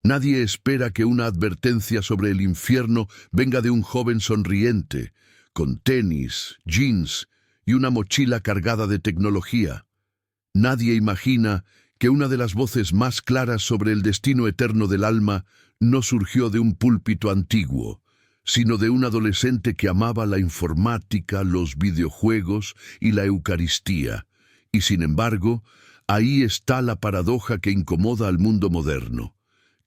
Nadie espera que una advertencia sobre el infierno venga de un joven sonriente, con tenis, jeans y una mochila cargada de tecnología. Nadie imagina que una de las voces más claras sobre el destino eterno del alma no surgió de un púlpito antiguo, sino de un adolescente que amaba la informática, los videojuegos y la Eucaristía. Y sin embargo, ahí está la paradoja que incomoda al mundo moderno.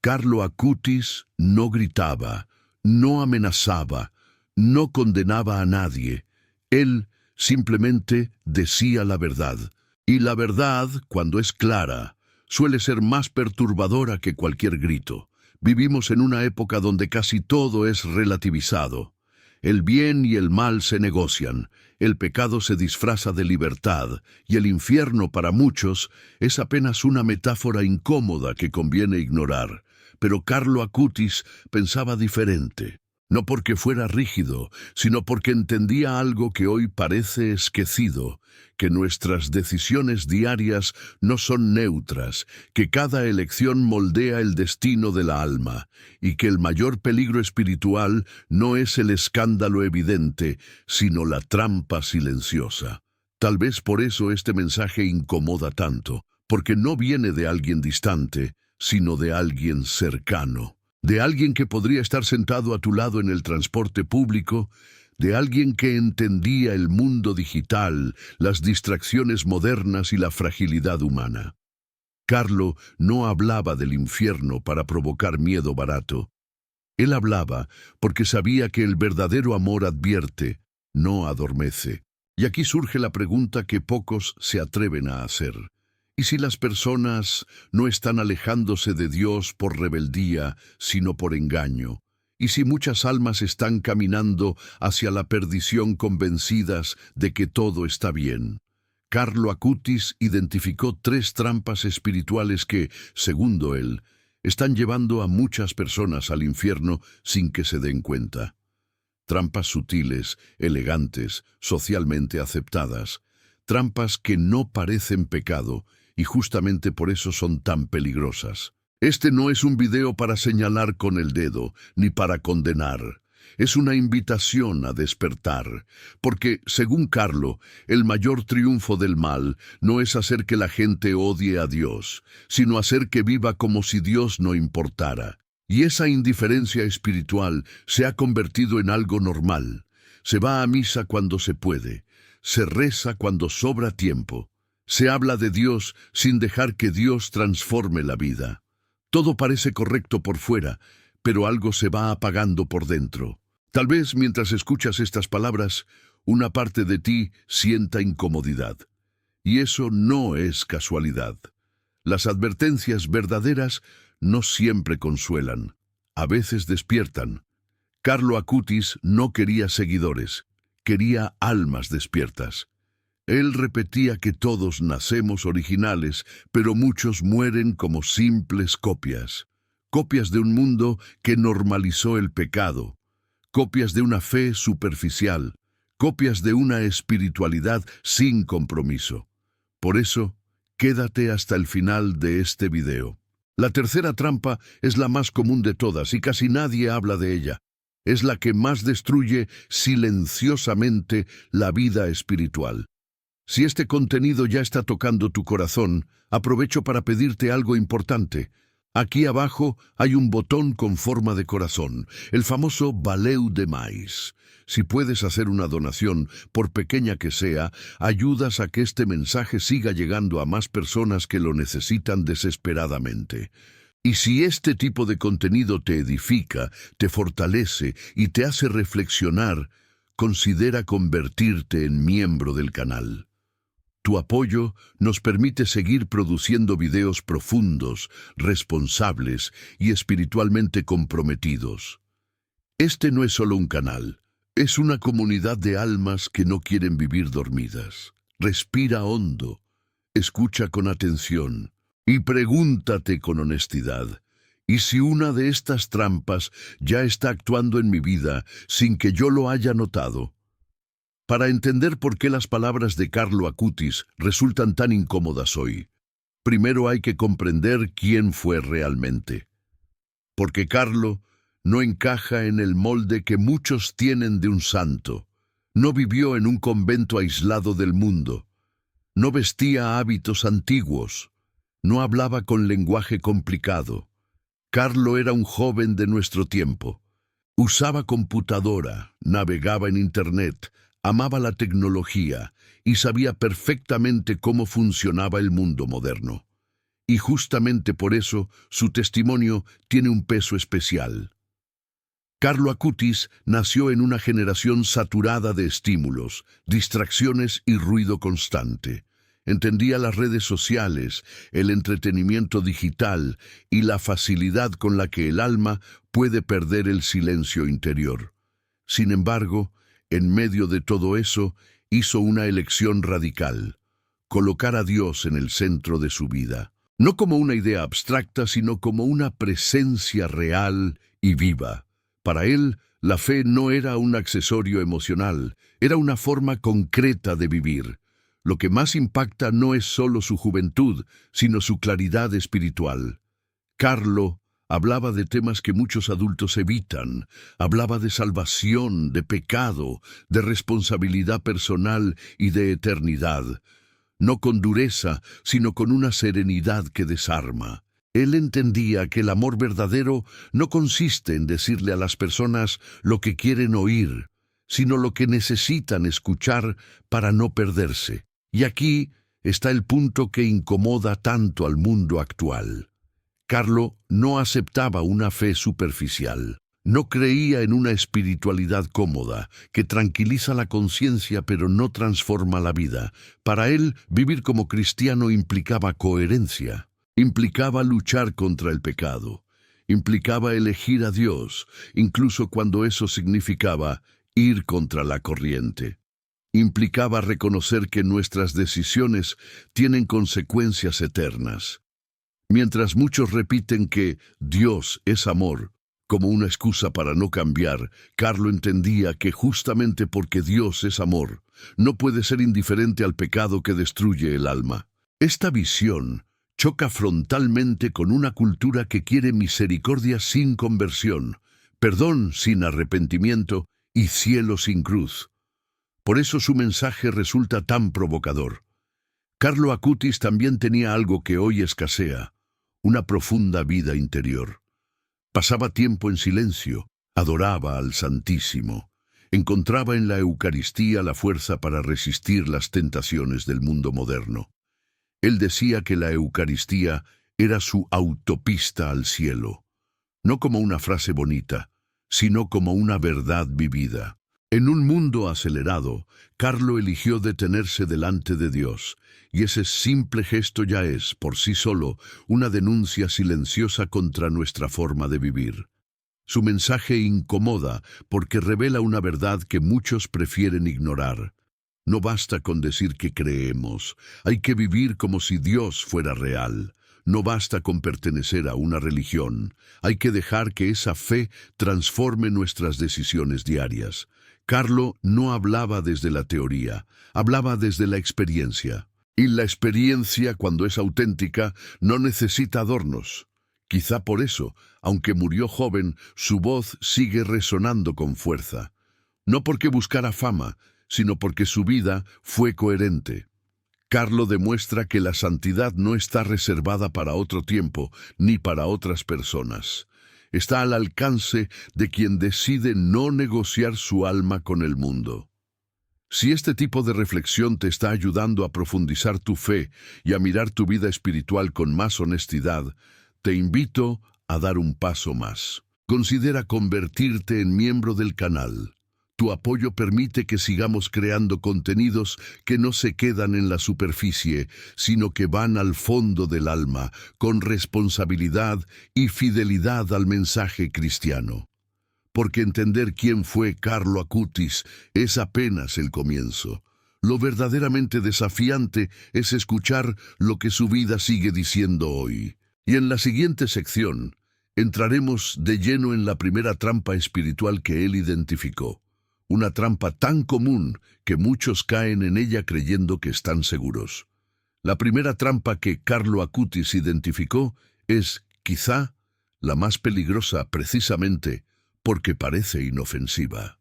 Carlo Acutis no gritaba, no amenazaba, no condenaba a nadie. Él simplemente decía la verdad. Y la verdad, cuando es clara, suele ser más perturbadora que cualquier grito. Vivimos en una época donde casi todo es relativizado. El bien y el mal se negocian, el pecado se disfraza de libertad, y el infierno para muchos es apenas una metáfora incómoda que conviene ignorar. Pero Carlo Acutis pensaba diferente. No porque fuera rígido, sino porque entendía algo que hoy parece esquecido, que nuestras decisiones diarias no son neutras, que cada elección moldea el destino de la alma, y que el mayor peligro espiritual no es el escándalo evidente, sino la trampa silenciosa. Tal vez por eso este mensaje incomoda tanto, porque no viene de alguien distante, sino de alguien cercano. De alguien que podría estar sentado a tu lado en el transporte público, de alguien que entendía el mundo digital, las distracciones modernas y la fragilidad humana. Carlo no hablaba del infierno para provocar miedo barato. Él hablaba porque sabía que el verdadero amor advierte, no adormece. Y aquí surge la pregunta que pocos se atreven a hacer. ¿Y si las personas no están alejándose de Dios por rebeldía, sino por engaño? ¿Y si muchas almas están caminando hacia la perdición convencidas de que todo está bien? Carlo Acutis identificó 3 trampas espirituales que, según él, están llevando a muchas personas al infierno sin que se den cuenta. Trampas sutiles, elegantes, socialmente aceptadas. Trampas que no parecen pecado, y justamente por eso son tan peligrosas. Este no es un video para señalar con el dedo, ni para condenar. Es una invitación a despertar, porque, según Carlo, el mayor triunfo del mal no es hacer que la gente odie a Dios, sino hacer que viva como si Dios no importara. Y esa indiferencia espiritual se ha convertido en algo normal. Se va a misa cuando se puede, se reza cuando sobra tiempo. Se habla de Dios sin dejar que Dios transforme la vida. Todo parece correcto por fuera, pero algo se va apagando por dentro. Tal vez mientras escuchas estas palabras, una parte de ti sienta incomodidad. Y eso no es casualidad. Las advertencias verdaderas no siempre consuelan. A veces despiertan. Carlo Acutis no quería seguidores, quería almas despiertas. Él repetía que todos nacemos originales, pero muchos mueren como simples copias. Copias de un mundo que normalizó el pecado. Copias de una fe superficial. Copias de una espiritualidad sin compromiso. Por eso, quédate hasta el final de este video. La tercera trampa es la más común de todas y casi nadie habla de ella. Es la que más destruye silenciosamente la vida espiritual. Si este contenido ya está tocando tu corazón, aprovecho para pedirte algo importante. Aquí abajo hay un botón con forma de corazón, el famoso Valeu demais. Si puedes hacer una donación, por pequeña que sea, ayudas a que este mensaje siga llegando a más personas que lo necesitan desesperadamente. Y si este tipo de contenido te edifica, te fortalece y te hace reflexionar, considera convertirte en miembro del canal. Tu apoyo nos permite seguir produciendo videos profundos, responsables y espiritualmente comprometidos. Este no es solo un canal, es una comunidad de almas que no quieren vivir dormidas. Respira hondo, escucha con atención y pregúntate con honestidad. ¿Y si una de estas trampas ya está actuando en mi vida sin que yo lo haya notado? Para entender por qué las palabras de Carlo Acutis resultan tan incómodas hoy, primero hay que comprender quién fue realmente. porque Carlo no encaja en el molde que muchos tienen de un santo. No vivió en un convento aislado del mundo. No vestía hábitos antiguos. No hablaba con lenguaje complicado. Carlo era un joven de nuestro tiempo. Usaba computadora, navegaba en Internet, amaba la tecnología y sabía perfectamente cómo funcionaba el mundo moderno. Y justamente por eso su testimonio tiene un peso especial. Carlo Acutis nació en una generación saturada de estímulos, distracciones y ruido constante. Entendía las redes sociales, el entretenimiento digital y la facilidad con la que el alma puede perder el silencio interior. Sin embargo, en medio de todo eso, hizo una elección radical: colocar a Dios en el centro de su vida. No como una idea abstracta, sino como una presencia real y viva. Para él, la fe no era un accesorio emocional, era una forma concreta de vivir. Lo que más impacta no es solo su juventud, sino su claridad espiritual. Carlo hablaba de temas que muchos adultos evitan. Hablaba de salvación, de pecado, de responsabilidad personal y de eternidad. No con dureza, sino con una serenidad que desarma. Él entendía que el amor verdadero no consiste en decirle a las personas lo que quieren oír, sino lo que necesitan escuchar para no perderse. Y aquí está el punto que incomoda tanto al mundo actual. Carlo no aceptaba una fe superficial. No creía en una espiritualidad cómoda, que tranquiliza la conciencia pero no transforma la vida. Para él, vivir como cristiano implicaba coherencia. Implicaba luchar contra el pecado. Implicaba elegir a Dios, incluso cuando eso significaba ir contra la corriente. Implicaba reconocer que nuestras decisiones tienen consecuencias eternas. Mientras muchos repiten que Dios es amor, como una excusa para no cambiar, Carlo entendía que justamente porque Dios es amor, no puede ser indiferente al pecado que destruye el alma. Esta visión choca frontalmente con una cultura que quiere misericordia sin conversión, perdón sin arrepentimiento y cielo sin cruz. Por eso su mensaje resulta tan provocador. Carlo Acutis también tenía algo que hoy escasea: una profunda vida interior. Pasaba tiempo en silencio, adoraba al Santísimo, encontraba en la Eucaristía la fuerza para resistir las tentaciones del mundo moderno. Él decía que la Eucaristía era su autopista al cielo, no como una frase bonita, sino como una verdad vivida. En un mundo acelerado, Carlo eligió detenerse delante de Dios, y ese simple gesto ya es, por sí solo, una denuncia silenciosa contra nuestra forma de vivir. Su mensaje incomoda porque revela una verdad que muchos prefieren ignorar. No basta con decir que creemos, hay que vivir como si Dios fuera real. No basta con pertenecer a una religión, hay que dejar que esa fe transforme nuestras decisiones diarias. Carlo no hablaba desde la teoría, hablaba desde la experiencia. Y la experiencia, cuando es auténtica, no necesita adornos. Quizá por eso, aunque murió joven, su voz sigue resonando con fuerza. No porque buscara fama, sino porque su vida fue coherente. Carlo demuestra que la santidad no está reservada para otro tiempo, ni para otras personas. Está al alcance de quien decide no negociar su alma con el mundo. Si este tipo de reflexión te está ayudando a profundizar tu fe y a mirar tu vida espiritual con más honestidad, te invito a dar un paso más. Considera convertirte en miembro del canal. Tu apoyo permite que sigamos creando contenidos que no se quedan en la superficie, sino que van al fondo del alma, con responsabilidad y fidelidad al mensaje cristiano. Porque entender quién fue Carlo Acutis es apenas el comienzo. Lo verdaderamente desafiante es escuchar lo que su vida sigue diciendo hoy. Y en la siguiente sección, entraremos de lleno en la primera trampa espiritual que él identificó. Una trampa tan común que muchos caen en ella creyendo que están seguros. La primera trampa que Carlo Acutis identificó es, quizá, la más peligrosa precisamente porque parece inofensiva.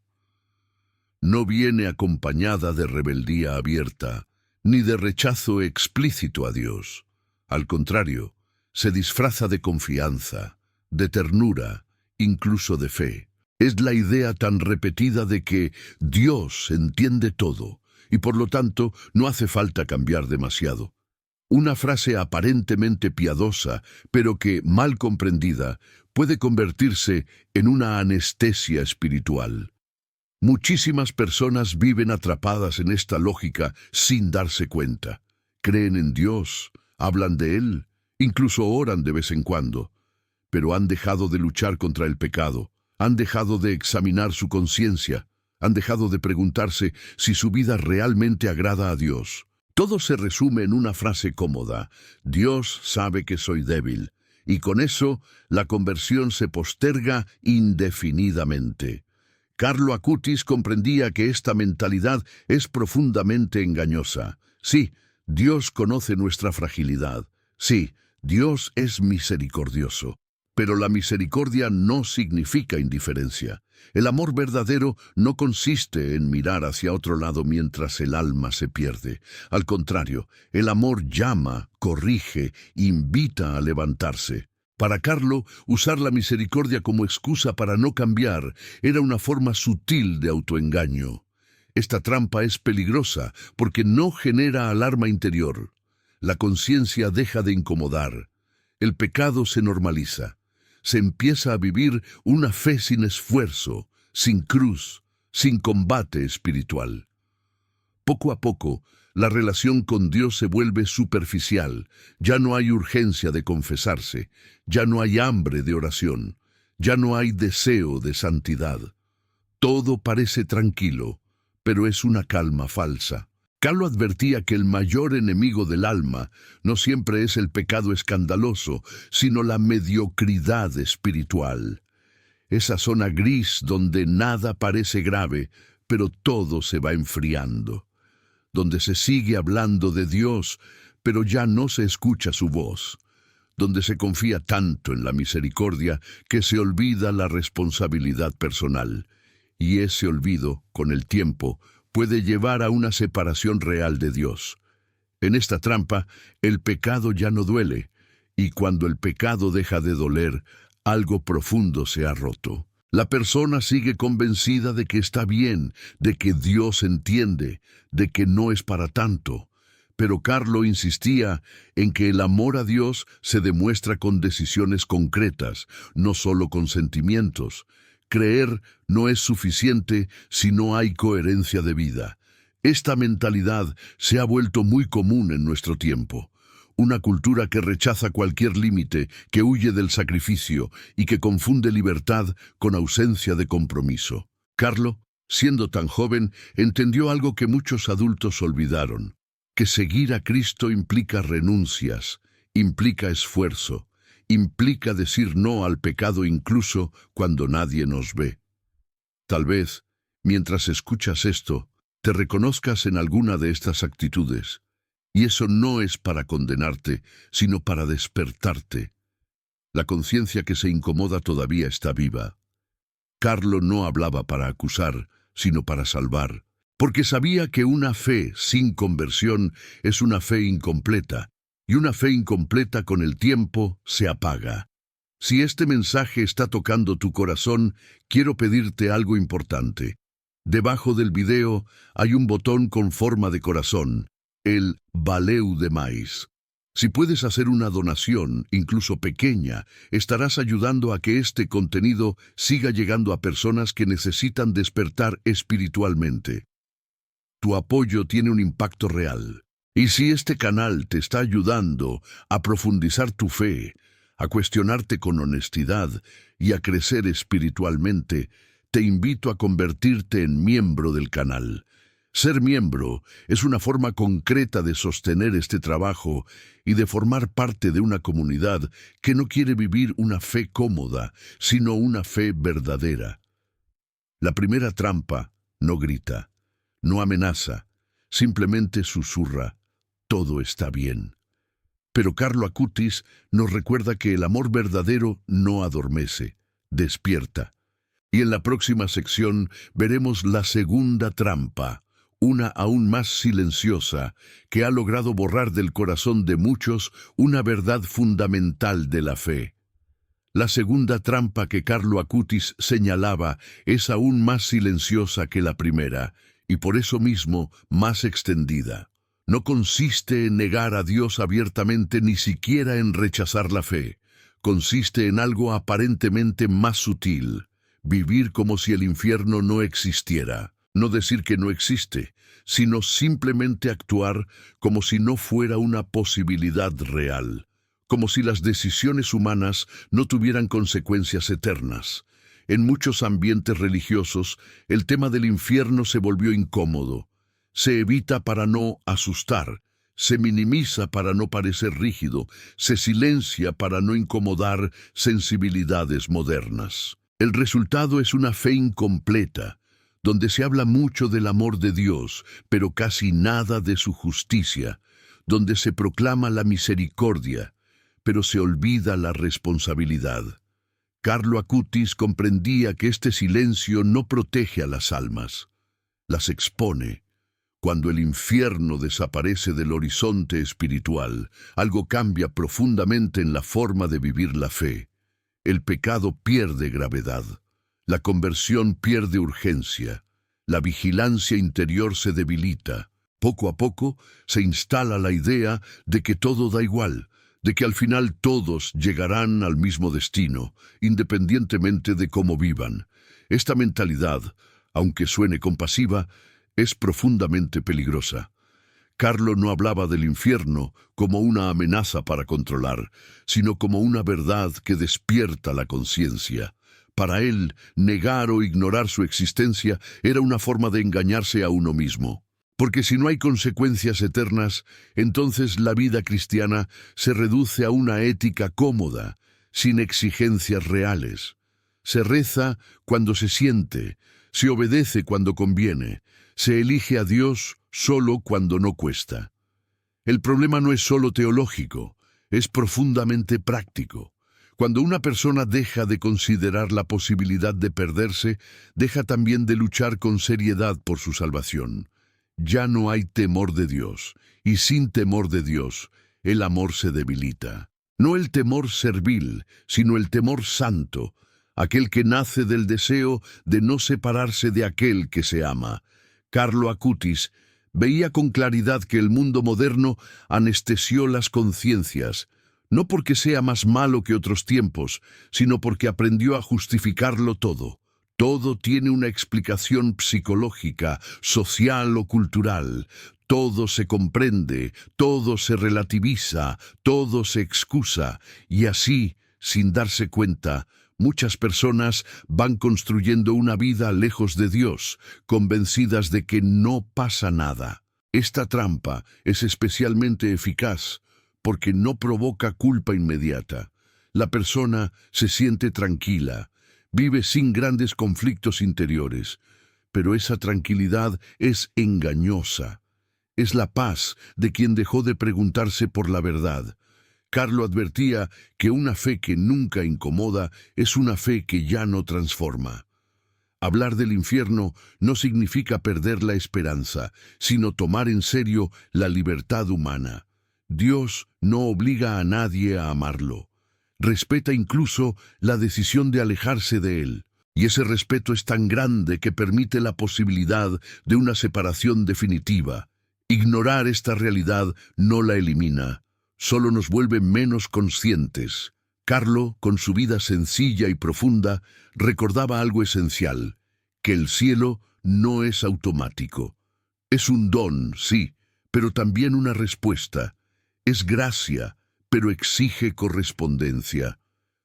No viene acompañada de rebeldía abierta, ni de rechazo explícito a Dios. Al contrario, se disfraza de confianza, de ternura, incluso de fe. Es la idea tan repetida de que Dios entiende todo y por lo tanto no hace falta cambiar demasiado. Una frase aparentemente piadosa, pero que, mal comprendida, puede convertirse en una anestesia espiritual. Muchísimas personas viven atrapadas en esta lógica sin darse cuenta. Creen en Dios, hablan de Él, incluso oran de vez en cuando, pero han dejado de luchar contra el pecado, han dejado de examinar su conciencia, han dejado de preguntarse si su vida realmente agrada a Dios. Todo se resume en una frase cómoda: Dios sabe que soy débil, y con eso la conversión se posterga indefinidamente. Carlo Acutis comprendía que esta mentalidad es profundamente engañosa. Sí, Dios conoce nuestra fragilidad. Sí, Dios es misericordioso. Pero la misericordia no significa indiferencia. El amor verdadero no consiste en mirar hacia otro lado mientras el alma se pierde. Al contrario, el amor llama, corrige, invita a levantarse. Para Carlo, usar la misericordia como excusa para no cambiar era una forma sutil de autoengaño. Esta trampa es peligrosa porque no genera alarma interior. La conciencia deja de incomodar. El pecado se normaliza. Se empieza a vivir una fe sin esfuerzo, sin cruz, sin combate espiritual. Poco a poco, la relación con Dios se vuelve superficial. Ya no hay urgencia de confesarse, ya no hay hambre de oración, ya no hay deseo de santidad. Todo parece tranquilo, pero es una calma falsa. Carlo advertía que el mayor enemigo del alma no siempre es el pecado escandaloso, sino la mediocridad espiritual. Esa zona gris donde nada parece grave, pero todo se va enfriando. Donde se sigue hablando de Dios, pero ya no se escucha su voz. Donde se confía tanto en la misericordia que se olvida la responsabilidad personal. Y ese olvido, con el tiempo, puede llevar a una separación real de Dios. En esta trampa, el pecado ya no duele, y cuando el pecado deja de doler, algo profundo se ha roto. La persona sigue convencida de que está bien, de que Dios entiende, de que no es para tanto. Pero Carlo insistía en que el amor a Dios se demuestra con decisiones concretas, no solo con sentimientos. Creer no es suficiente si no hay coherencia de vida. Esta mentalidad se ha vuelto muy común en nuestro tiempo. Una cultura que rechaza cualquier límite, que huye del sacrificio y que confunde libertad con ausencia de compromiso. Carlo, siendo tan joven, entendió algo que muchos adultos olvidaron: que seguir a Cristo implica renuncias, implica esfuerzo, implica decir no al pecado incluso cuando nadie nos ve. Tal vez, mientras escuchas esto, te reconozcas en alguna de estas actitudes, y eso no es para condenarte, sino para despertarte. La conciencia que se incomoda todavía está viva. Carlo no hablaba para acusar, sino para salvar, porque sabía que una fe sin conversión es una fe incompleta, y una fe incompleta con el tiempo se apaga. Si este mensaje está tocando tu corazón, quiero pedirte algo importante. Debajo del video hay un botón con forma de corazón, el Valeu Demais. Si puedes hacer una donación, incluso pequeña, estarás ayudando a que este contenido siga llegando a personas que necesitan despertar espiritualmente. Tu apoyo tiene un impacto real. Y si este canal te está ayudando a profundizar tu fe, a cuestionarte con honestidad y a crecer espiritualmente, te invito a convertirte en miembro del canal. Ser miembro es una forma concreta de sostener este trabajo y de formar parte de una comunidad que no quiere vivir una fe cómoda, sino una fe verdadera. La primera trampa no grita, no amenaza, simplemente susurra: todo está bien. Pero Carlo Acutis nos recuerda que el amor verdadero no adormece, despierta. Y en la próxima sección veremos la segunda trampa, una aún más silenciosa, que ha logrado borrar del corazón de muchos una verdad fundamental de la fe. La segunda trampa que Carlo Acutis señalaba es aún más silenciosa que la primera, y por eso mismo más extendida. No consiste en negar a Dios abiertamente ni siquiera en rechazar la fe. Consiste en algo aparentemente más sutil: vivir como si el infierno no existiera. No decir que no existe, sino simplemente actuar como si no fuera una posibilidad real, como si las decisiones humanas no tuvieran consecuencias eternas. En muchos ambientes religiosos, el tema del infierno se volvió incómodo. Se evita para no asustar, se minimiza para no parecer rígido, se silencia para no incomodar sensibilidades modernas. El resultado es una fe incompleta, donde se habla mucho del amor de Dios, pero casi nada de su justicia, donde se proclama la misericordia, pero se olvida la responsabilidad. Carlo Acutis comprendía que este silencio no protege a las almas, las expone. Cuando el infierno desaparece del horizonte espiritual, algo cambia profundamente en la forma de vivir la fe. El pecado pierde gravedad, la conversión pierde urgencia, la vigilancia interior se debilita. Poco a poco se instala la idea de que todo da igual, de que al final todos llegarán al mismo destino, independientemente de cómo vivan. Esta mentalidad, aunque suene compasiva, es profundamente peligrosa. Carlo no hablaba del infierno como una amenaza para controlar, sino como una verdad que despierta la conciencia. Para él, negar o ignorar su existencia era una forma de engañarse a uno mismo. Porque si no hay consecuencias eternas, entonces la vida cristiana se reduce a una ética cómoda, sin exigencias reales. Se reza cuando se siente, se obedece cuando conviene, se elige a Dios solo cuando no cuesta. El problema no es solo teológico, es profundamente práctico. Cuando una persona deja de considerar la posibilidad de perderse, deja también de luchar con seriedad por su salvación. Ya no hay temor de Dios, y sin temor de Dios, el amor se debilita. No el temor servil, sino el temor santo, aquel que nace del deseo de no separarse de aquel que se ama. Carlo Acutis veía con claridad que el mundo moderno anestesió las conciencias, no porque sea más malo que otros tiempos, sino porque aprendió a justificarlo todo. Todo tiene una explicación psicológica, social o cultural. Todo se comprende, todo se relativiza, todo se excusa, y así, sin darse cuenta, muchas personas van construyendo una vida lejos de Dios, convencidas de que no pasa nada. Esta trampa es especialmente eficaz porque no provoca culpa inmediata. La persona se siente tranquila, vive sin grandes conflictos interiores, pero esa tranquilidad es engañosa. Es la paz de quien dejó de preguntarse por la verdad. Carlo advertía que una fe que nunca incomoda es una fe que ya no transforma. Hablar del infierno no significa perder la esperanza, sino tomar en serio la libertad humana. Dios no obliga a nadie a amarlo. Respeta incluso la decisión de alejarse de él. Y ese respeto es tan grande que permite la posibilidad de una separación definitiva. Ignorar esta realidad no la elimina, solo nos vuelve menos conscientes. Carlo, con su vida sencilla y profunda, recordaba algo esencial, que el cielo no es automático. Es un don, sí, pero también una respuesta. Es gracia, pero exige correspondencia.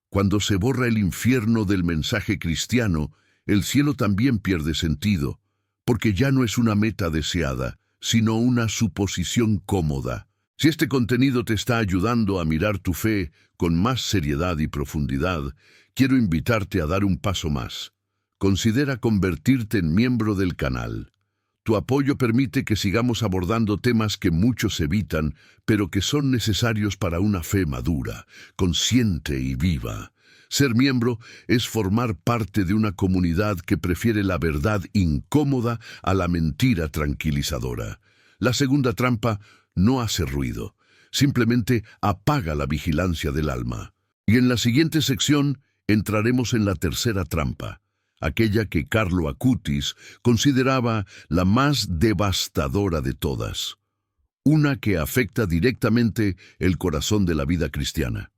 Cuando se borra el infierno del mensaje cristiano, el cielo también pierde sentido, porque ya no es una meta deseada, sino una suposición cómoda. Si este contenido te está ayudando a mirar tu fe con más seriedad y profundidad, quiero invitarte a dar un paso más. Considera convertirte en miembro del canal. Tu apoyo permite que sigamos abordando temas que muchos evitan, pero que son necesarios para una fe madura, consciente y viva. Ser miembro es formar parte de una comunidad que prefiere la verdad incómoda a la mentira tranquilizadora. La segunda trampa no hace ruido, simplemente apaga la vigilancia del alma. Y en la siguiente sección entraremos en la tercera trampa, aquella que Carlo Acutis consideraba la más devastadora de todas, una que afecta directamente el corazón de la vida cristiana.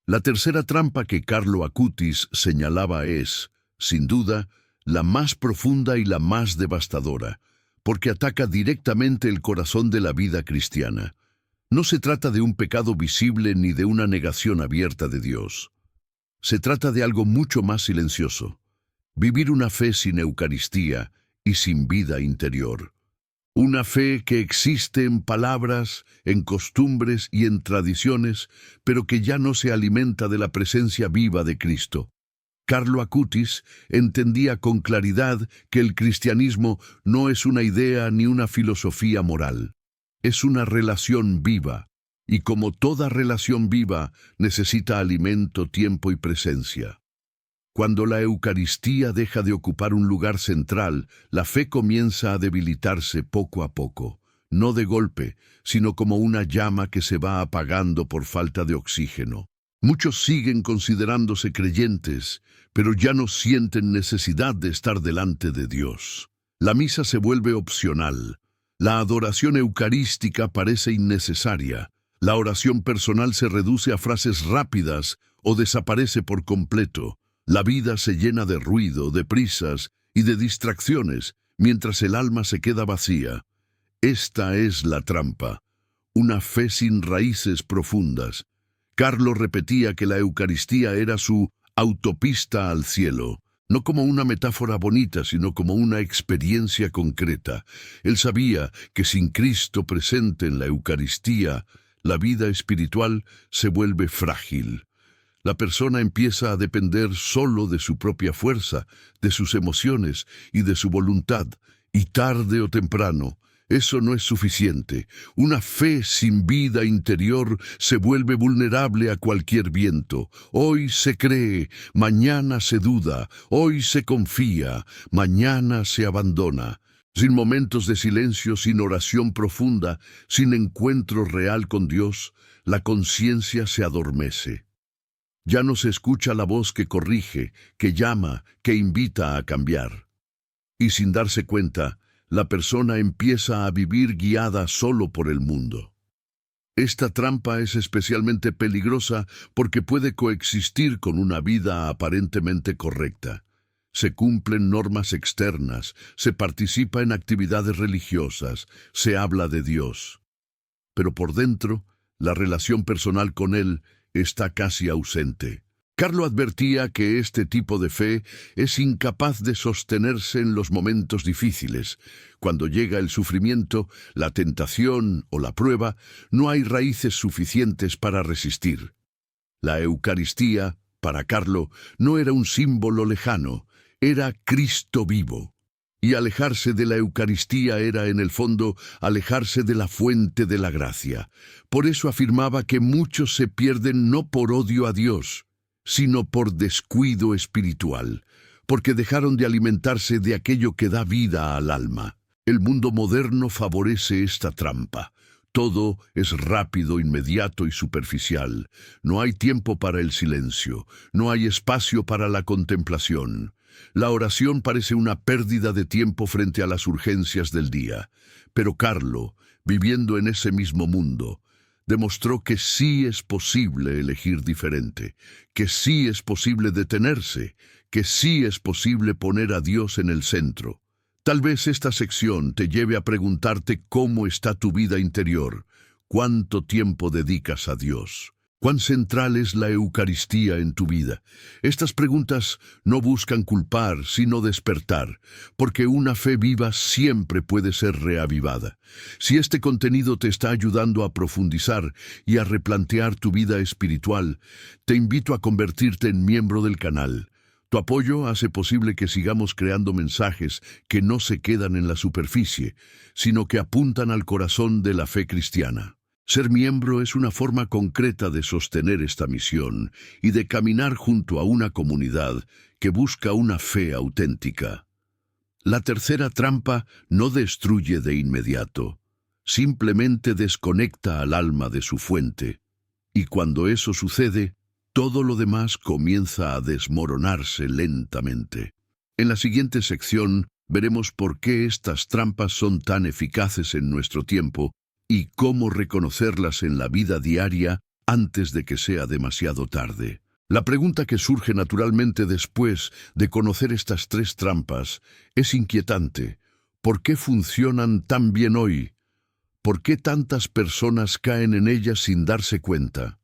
La tercera trampa que Carlo Acutis señalaba es, sin duda, la más profunda y la más devastadora, porque ataca directamente el corazón de la vida cristiana. No se trata de un pecado visible ni de una negación abierta de Dios. Se trata de algo mucho más silencioso: vivir una fe sin Eucaristía y sin vida interior. Una fe que existe en palabras, en costumbres y en tradiciones, pero que ya no se alimenta de la presencia viva de Cristo. Carlo Acutis entendía con claridad que el cristianismo no es una idea ni una filosofía moral. Es una relación viva, y como toda relación viva, necesita alimento, tiempo y presencia. Cuando la Eucaristía deja de ocupar un lugar central, la fe comienza a debilitarse poco a poco, no de golpe, sino como una llama que se va apagando por falta de oxígeno. Muchos siguen considerándose creyentes, pero ya no sienten necesidad de estar delante de Dios. La misa se vuelve opcional. La adoración eucarística parece innecesaria. La oración personal se reduce a frases rápidas o desaparece por completo. La vida se llena de ruido, de prisas y de distracciones, mientras el alma se queda vacía. Esta es la trampa, una fe sin raíces profundas. Carlo repetía que la Eucaristía era su autopista al cielo, no como una metáfora bonita, sino como una experiencia concreta. Él sabía que sin Cristo presente en la Eucaristía, la vida espiritual se vuelve frágil. La persona empieza a depender solo de su propia fuerza, de sus emociones y de su voluntad, y tarde o temprano, eso no es suficiente. Una fe sin vida interior se vuelve vulnerable a cualquier viento. Hoy se cree, mañana se duda, hoy se confía, mañana se abandona. Sin momentos de silencio, sin oración profunda, sin encuentro real con Dios, la conciencia se adormece. Ya no se escucha la voz que corrige, que llama, que invita a cambiar. Y sin darse cuenta, la persona empieza a vivir guiada solo por el mundo. Esta trampa es especialmente peligrosa porque puede coexistir con una vida aparentemente correcta. Se cumplen normas externas, se participa en actividades religiosas, se habla de Dios. Pero por dentro, la relación personal con Él está casi ausente. Carlo advertía que este tipo de fe es incapaz de sostenerse en los momentos difíciles. Cuando llega el sufrimiento, la tentación o la prueba, no hay raíces suficientes para resistir. La Eucaristía, para Carlo, no era un símbolo lejano, era Cristo vivo. Y alejarse de la Eucaristía era, en el fondo, alejarse de la fuente de la gracia. Por eso afirmaba que muchos se pierden no por odio a Dios, sino por descuido espiritual, porque dejaron de alimentarse de aquello que da vida al alma. El mundo moderno favorece esta trampa. Todo es rápido, inmediato y superficial. No hay tiempo para el silencio, no hay espacio para la contemplación. La oración parece una pérdida de tiempo frente a las urgencias del día. Pero Carlo, viviendo en ese mismo mundo, demostró que sí es posible elegir diferente, que sí es posible detenerse, que sí es posible poner a Dios en el centro. Tal vez esta sección te lleve a preguntarte cómo está tu vida interior, cuánto tiempo dedicas a Dios. ¿Cuán central es la Eucaristía en tu vida? Estas preguntas no buscan culpar, sino despertar, porque una fe viva siempre puede ser reavivada. Si este contenido te está ayudando a profundizar y a replantear tu vida espiritual, te invito a convertirte en miembro del canal. Tu apoyo hace posible que sigamos creando mensajes que no se quedan en la superficie, sino que apuntan al corazón de la fe cristiana. Ser miembro es una forma concreta de sostener esta misión y de caminar junto a una comunidad que busca una fe auténtica. La tercera trampa no destruye de inmediato, simplemente desconecta al alma de su fuente. Y cuando eso sucede, todo lo demás comienza a desmoronarse lentamente. En la siguiente sección veremos por qué estas trampas son tan eficaces en nuestro tiempo y cómo reconocerlas en la vida diaria antes de que sea demasiado tarde. La pregunta que surge naturalmente después de conocer estas tres trampas es inquietante. ¿Por qué funcionan tan bien hoy? ¿Por qué tantas personas caen en ellas sin darse cuenta?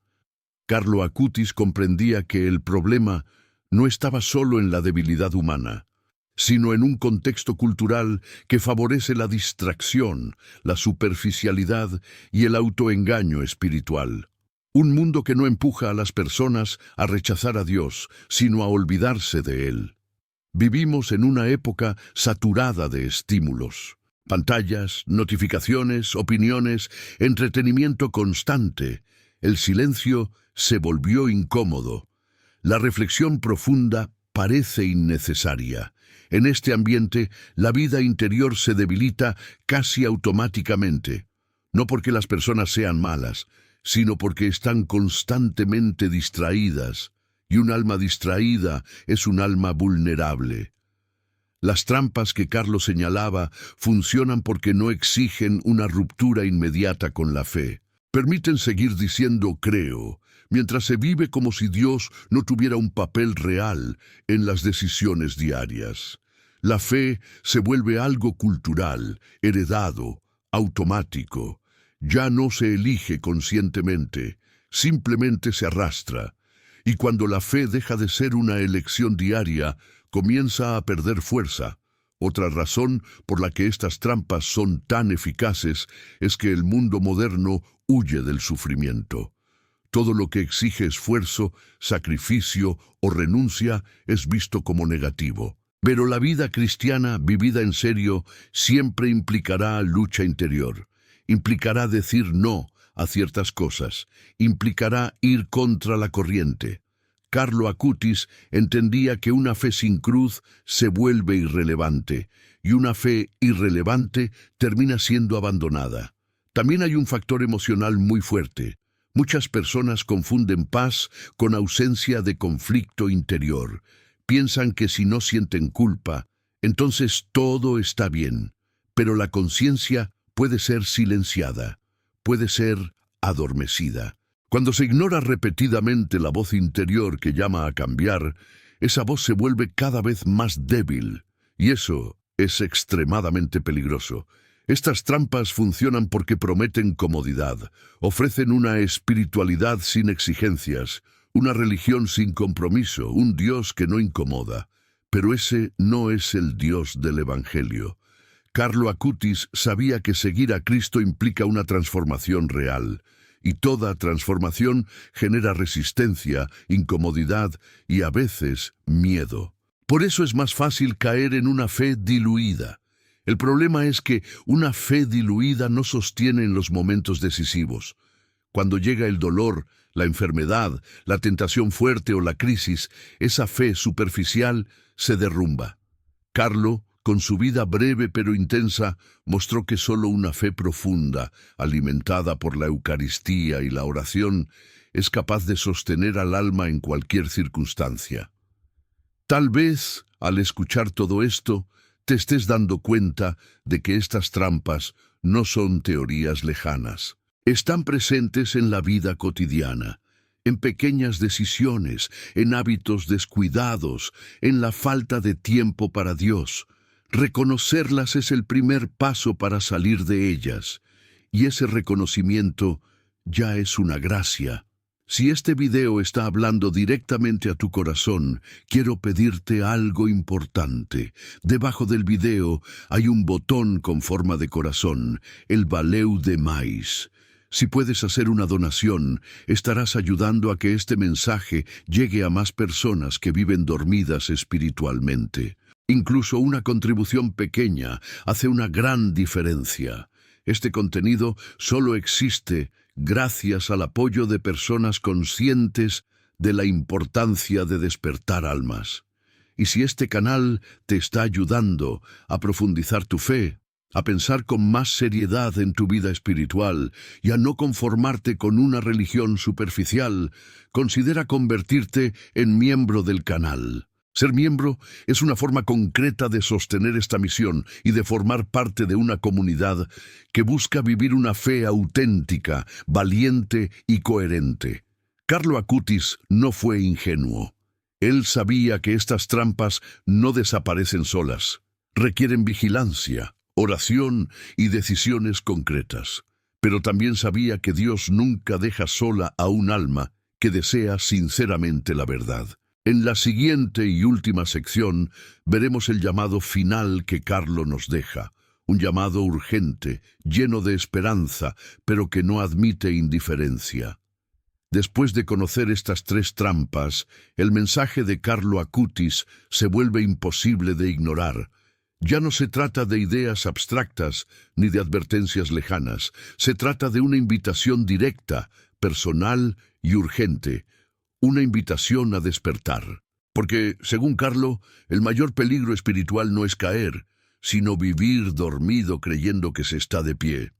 Carlo Acutis comprendía que el problema no estaba solo en la debilidad humana, sino en un contexto cultural que favorece la distracción, la superficialidad y el autoengaño espiritual. Un mundo que no empuja a las personas a rechazar a Dios, sino a olvidarse de Él. Vivimos en una época saturada de estímulos. Pantallas, notificaciones, opiniones, entretenimiento constante. El silencio se volvió incómodo. La reflexión profunda parece innecesaria. En este ambiente, la vida interior se debilita casi automáticamente. No porque las personas sean malas, sino porque están constantemente distraídas. Y un alma distraída es un alma vulnerable. Las trampas que Carlos señalaba funcionan porque no exigen una ruptura inmediata con la fe. Permiten seguir diciendo creo, mientras se vive como si Dios no tuviera un papel real en las decisiones diarias. La fe se vuelve algo cultural, heredado, automático. Ya no se elige conscientemente, simplemente se arrastra. Y cuando la fe deja de ser una elección diaria, comienza a perder fuerza. Otra razón por la que estas trampas son tan eficaces es que el mundo moderno huye del sufrimiento. Todo lo que exige esfuerzo, sacrificio o renuncia es visto como negativo. Pero la vida cristiana, vivida en serio, siempre implicará lucha interior. Implicará decir no a ciertas cosas. Implicará ir contra la corriente. Carlo Acutis entendía que una fe sin cruz se vuelve irrelevante, y una fe irrelevante termina siendo abandonada. También hay un factor emocional muy fuerte. Muchas personas confunden paz con ausencia de conflicto interior. Piensan que si no sienten culpa, entonces todo está bien. Pero la conciencia puede ser silenciada, puede ser adormecida. Cuando se ignora repetidamente la voz interior que llama a cambiar, esa voz se vuelve cada vez más débil, y eso es extremadamente peligroso. Estas trampas funcionan porque prometen comodidad, ofrecen una espiritualidad sin exigencias, una religión sin compromiso, un Dios que no incomoda. Pero ese no es el Dios del Evangelio. Carlo Acutis sabía que seguir a Cristo implica una transformación real, y toda transformación genera resistencia, incomodidad y a veces miedo. Por eso es más fácil caer en una fe diluida. El problema es que una fe diluida no sostiene en los momentos decisivos. Cuando llega el dolor, la enfermedad, la tentación fuerte o la crisis, esa fe superficial se derrumba. Carlo, con su vida breve pero intensa, mostró que solo una fe profunda, alimentada por la Eucaristía y la oración, es capaz de sostener al alma en cualquier circunstancia. Tal vez, al escuchar todo esto, te estés dando cuenta de que estas trampas no son teorías lejanas. Están presentes en la vida cotidiana, en pequeñas decisiones, en hábitos descuidados, en la falta de tiempo para Dios. Reconocerlas es el primer paso para salir de ellas, y ese reconocimiento ya es una gracia. Si este video está hablando directamente a tu corazón, quiero pedirte algo importante. Debajo del video hay un botón con forma de corazón, el Valeu de Mais. Si puedes hacer una donación, estarás ayudando a que este mensaje llegue a más personas que viven dormidas espiritualmente. Incluso una contribución pequeña hace una gran diferencia. Este contenido solo existe gracias al apoyo de personas conscientes de la importancia de despertar almas. Y si este canal te está ayudando a profundizar tu fe, a pensar con más seriedad en tu vida espiritual y a no conformarte con una religión superficial, considera convertirte en miembro del canal. Ser miembro es una forma concreta de sostener esta misión y de formar parte de una comunidad que busca vivir una fe auténtica, valiente y coherente. Carlo Acutis no fue ingenuo. Él sabía que estas trampas no desaparecen solas. Requieren vigilancia, oración y decisiones concretas. Pero también sabía que Dios nunca deja sola a un alma que desea sinceramente la verdad. En la siguiente y última sección veremos el llamado final que Carlo nos deja. Un llamado urgente, lleno de esperanza, pero que no admite indiferencia. Después de conocer estas tres trampas, el mensaje de Carlo Acutis se vuelve imposible de ignorar. Ya no se trata de ideas abstractas ni de advertencias lejanas. Se trata de una invitación directa, personal y urgente. Una invitación a despertar. Porque, según Carlo, el mayor peligro espiritual no es caer, sino vivir dormido creyendo que se está de pie.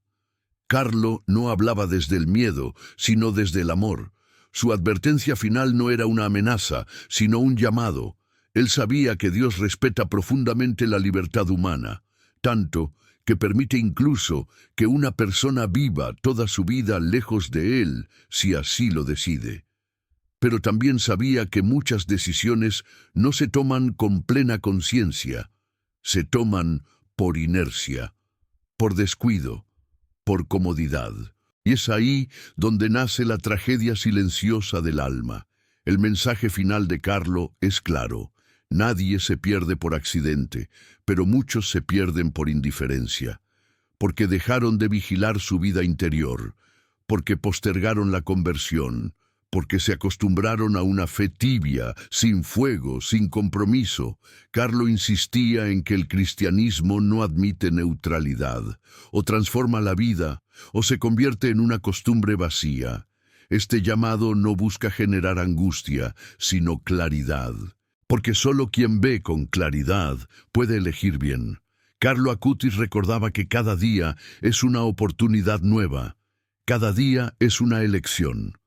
Carlo no hablaba desde el miedo, sino desde el amor. Su advertencia final no era una amenaza, sino un llamado. Él sabía que Dios respeta profundamente la libertad humana, tanto que permite incluso que una persona viva toda su vida lejos de Él, si así lo decide. Pero también sabía que muchas decisiones no se toman con plena conciencia, se toman por inercia, por descuido, por comodidad. Y es ahí donde nace la tragedia silenciosa del alma. El mensaje final de Carlo es claro. Nadie se pierde por accidente, pero muchos se pierden por indiferencia, porque dejaron de vigilar su vida interior, porque postergaron la conversión, porque se acostumbraron a una fe tibia, sin fuego, sin compromiso. Carlo insistía en que el cristianismo no admite neutralidad, o transforma la vida, o se convierte en una costumbre vacía. Este llamado no busca generar angustia, sino claridad, porque solo quien ve con claridad puede elegir bien. Carlo Acutis recordaba que cada día es una oportunidad nueva, cada día es una elección.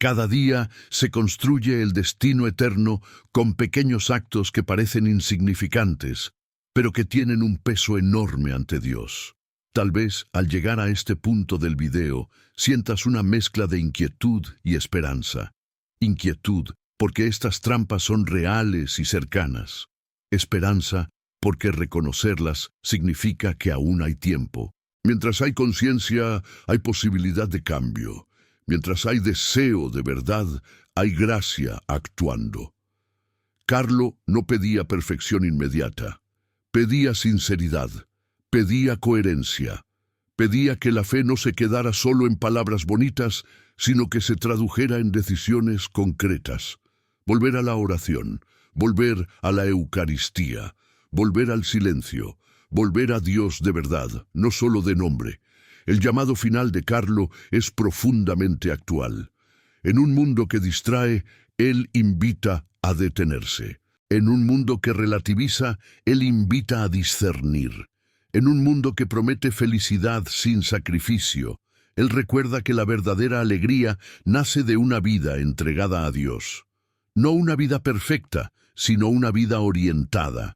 Cada día se construye el destino eterno con pequeños actos que parecen insignificantes, pero que tienen un peso enorme ante Dios. Tal vez, al llegar a este punto del video, sientas una mezcla de inquietud y esperanza. Inquietud, porque estas trampas son reales y cercanas. Esperanza, porque reconocerlas significa que aún hay tiempo. Mientras hay conciencia, hay posibilidad de cambio. Mientras hay deseo de verdad, hay gracia actuando. Carlo no pedía perfección inmediata, pedía sinceridad, pedía coherencia, pedía que la fe no se quedara solo en palabras bonitas, sino que se tradujera en decisiones concretas. Volver a la oración, volver a la Eucaristía, volver al silencio, volver a Dios de verdad, no solo de nombre. El llamado final de Carlo es profundamente actual. En un mundo que distrae, él invita a detenerse. En un mundo que relativiza, él invita a discernir. En un mundo que promete felicidad sin sacrificio, él recuerda que la verdadera alegría nace de una vida entregada a Dios. No una vida perfecta, sino una vida orientada.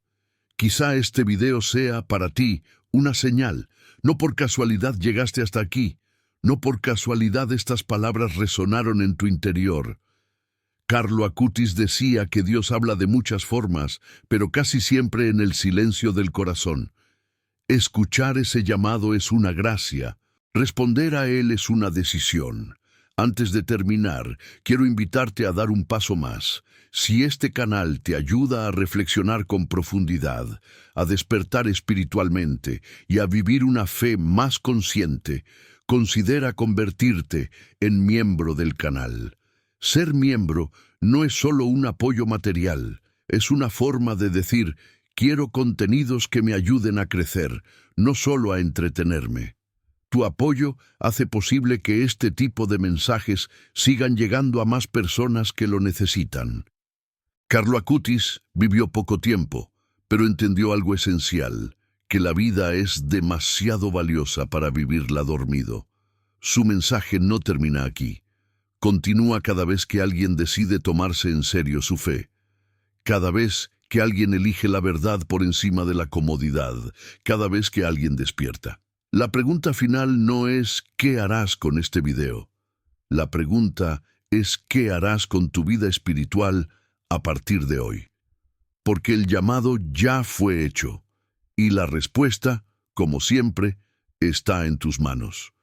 Quizá este video sea para ti una señal. No por casualidad llegaste hasta aquí, no por casualidad estas palabras resonaron en tu interior. Carlo Acutis decía que Dios habla de muchas formas, pero casi siempre en el silencio del corazón. Escuchar ese llamado es una gracia, responder a él es una decisión. Antes de terminar, quiero invitarte a dar un paso más. Si este canal te ayuda a reflexionar con profundidad, a despertar espiritualmente y a vivir una fe más consciente, considera convertirte en miembro del canal. Ser miembro no es solo un apoyo material, es una forma de decir, quiero contenidos que me ayuden a crecer, no solo a entretenerme. Tu apoyo hace posible que este tipo de mensajes sigan llegando a más personas que lo necesitan. Carlo Acutis vivió poco tiempo, pero entendió algo esencial, que la vida es demasiado valiosa para vivirla dormido. Su mensaje no termina aquí. Continúa cada vez que alguien decide tomarse en serio su fe. Cada vez que alguien elige la verdad por encima de la comodidad, cada vez que alguien despierta. La pregunta final no es ¿qué harás con este video? La pregunta es ¿qué harás con tu vida espiritual a partir de hoy? Porque el llamado ya fue hecho y la respuesta, como siempre, está en tus manos.